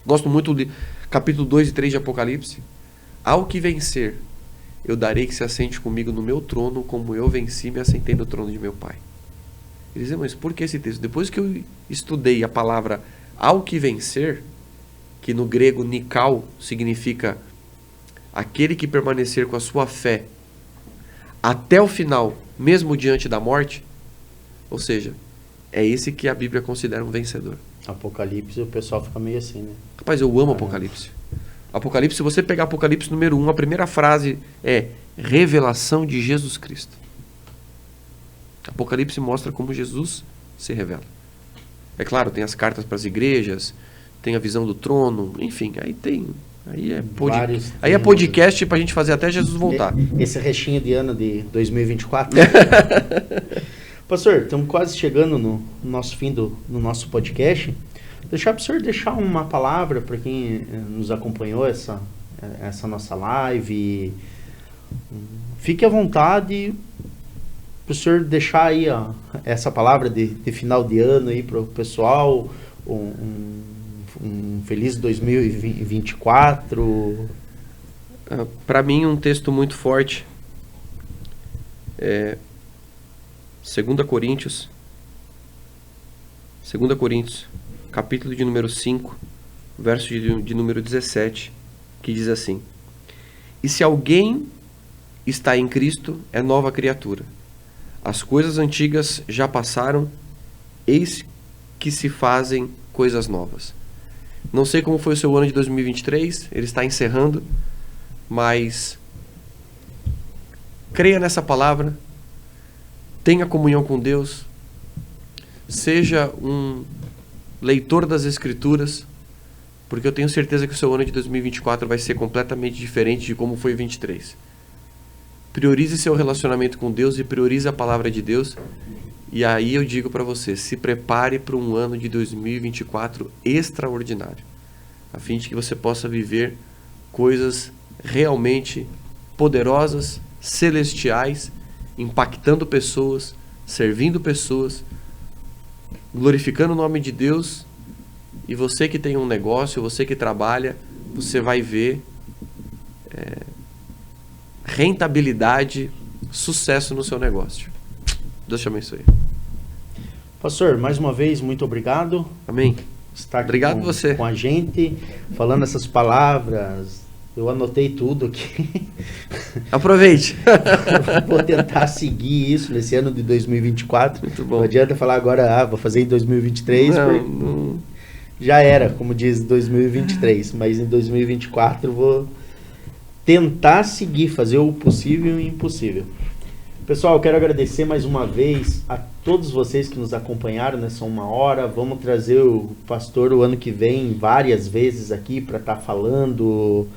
Gosto muito de capítulo 2 e 3 de Apocalipse. Ao que vencer, eu darei que se assente comigo no meu trono, como eu venci e me assentei no trono de meu Pai. Eles dizem, mas por que esse texto? Depois que eu estudei a palavra ao que vencer, que no grego nikao significa aquele que permanecer com a sua fé até o final, mesmo diante da morte, ou seja, é esse que a Bíblia considera um vencedor. Apocalipse, o pessoal fica meio assim, né? Rapaz, eu amo Apocalipse. Apocalipse, se você pegar Apocalipse número 1, a primeira frase é revelação de Jesus Cristo. Apocalipse mostra como Jesus se revela. É claro, tem as cartas para as igrejas, tem a visão do trono, enfim, aí é podcast para a gente fazer até Jesus voltar. Esse restinho de ano de 2024. Pastor, estamos quase chegando no nosso fim do nosso podcast. Deixar para o senhor deixar uma palavra para quem nos acompanhou essa nossa live. Fique à vontade para o senhor deixar aí essa palavra de final de ano aí para o pessoal. Um feliz 2024. Para mim, um texto muito forte é 2 Coríntios, capítulo de número 5, verso de número 17, que diz assim: E se alguém está em Cristo, é nova criatura. As coisas antigas já passaram, eis que se fazem coisas novas. Não sei como foi o seu ano de 2023, ele está encerrando, mas creia nessa palavra, tenha comunhão com Deus, seja um leitor das Escrituras, porque eu tenho certeza que o seu ano de 2024 vai ser completamente diferente de como foi 23. Priorize seu relacionamento com Deus e priorize a palavra de Deus. E aí eu digo para você, se prepare para um ano de 2024 extraordinário, a fim de que você possa viver coisas realmente poderosas, celestiais, impactando pessoas, servindo pessoas, glorificando o nome de Deus. E você que tem um negócio, você que trabalha, você vai ver rentabilidade, sucesso no seu negócio. Deus te abençoe. Pastor, mais uma vez, muito obrigado. Amém. Estar aqui obrigado você. Com a gente, falando essas palavras. Eu anotei tudo aqui. Aproveite. Vou tentar seguir isso nesse ano de 2024. Muito bom. Não adianta falar agora, vou fazer em 2023. Não. Já era, como diz 2023. Mas em 2024 eu vou tentar seguir, fazer o possível e o impossível. Pessoal, eu quero agradecer mais uma vez a todos vocês que nos acompanharam nessa 1 hora. Vamos trazer o pastor o ano que vem várias vezes aqui para estar falando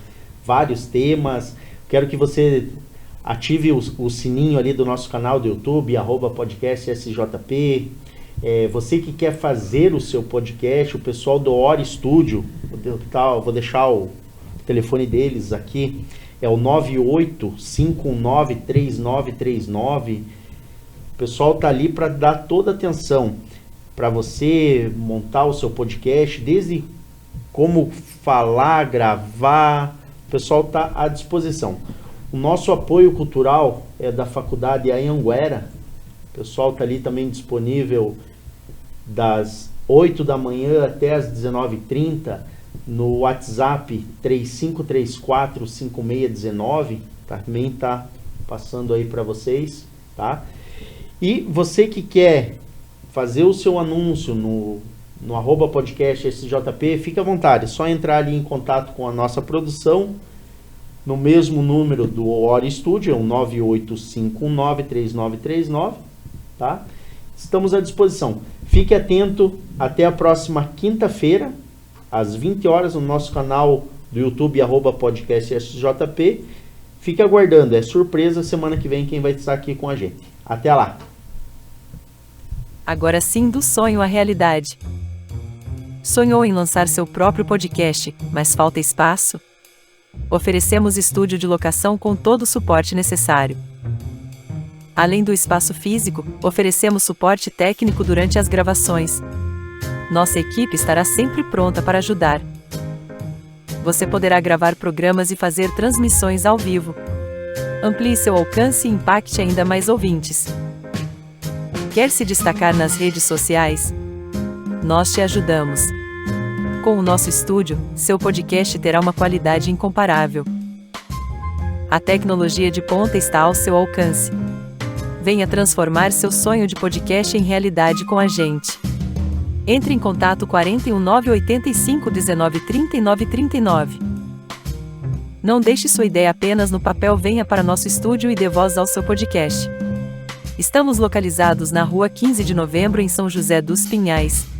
vários temas. Quero que você ative o sininho ali do nosso canal do YouTube, @podcastsjp. Você que quer fazer o seu podcast, o pessoal do Ori Studio, vou deixar o telefone deles aqui. É o 98-519-3939. O pessoal tá ali para dar toda a atenção para você montar o seu podcast, desde como falar, gravar. O pessoal tá à disposição. O nosso apoio cultural é da Faculdade Anhanguera. O pessoal tá ali também disponível das 8 da manhã até as 19h30. No WhatsApp 3534-5619, também está passando aí para vocês, tá? E você que quer fazer o seu anúncio no @podcastsjp, fica à vontade, é só entrar ali em contato com a nossa produção, no mesmo número do Ori Studio, é o 985193939, tá? Estamos à disposição. Fique atento, até a próxima quinta-feira, às 20 horas, no nosso canal do YouTube, @podcastsjp. Fique aguardando, é surpresa semana que vem quem vai estar aqui com a gente. Até lá! Agora sim, do sonho à realidade. Sonhou em lançar seu próprio podcast, mas falta espaço? Oferecemos estúdio de locação com todo o suporte necessário. Além do espaço físico, oferecemos suporte técnico durante as gravações. Nossa equipe estará sempre pronta para ajudar. Você poderá gravar programas e fazer transmissões ao vivo. Amplie seu alcance e impacte ainda mais ouvintes. Quer se destacar nas redes sociais? Nós te ajudamos. Com o nosso estúdio, seu podcast terá uma qualidade incomparável. A tecnologia de ponta está ao seu alcance. Venha transformar seu sonho de podcast em realidade com a gente. Entre em contato 41 985 19 39 39. Não deixe sua ideia apenas no papel, venha para nosso estúdio e dê voz ao seu podcast. Estamos localizados na Rua 15 de Novembro, em São José dos Pinhais.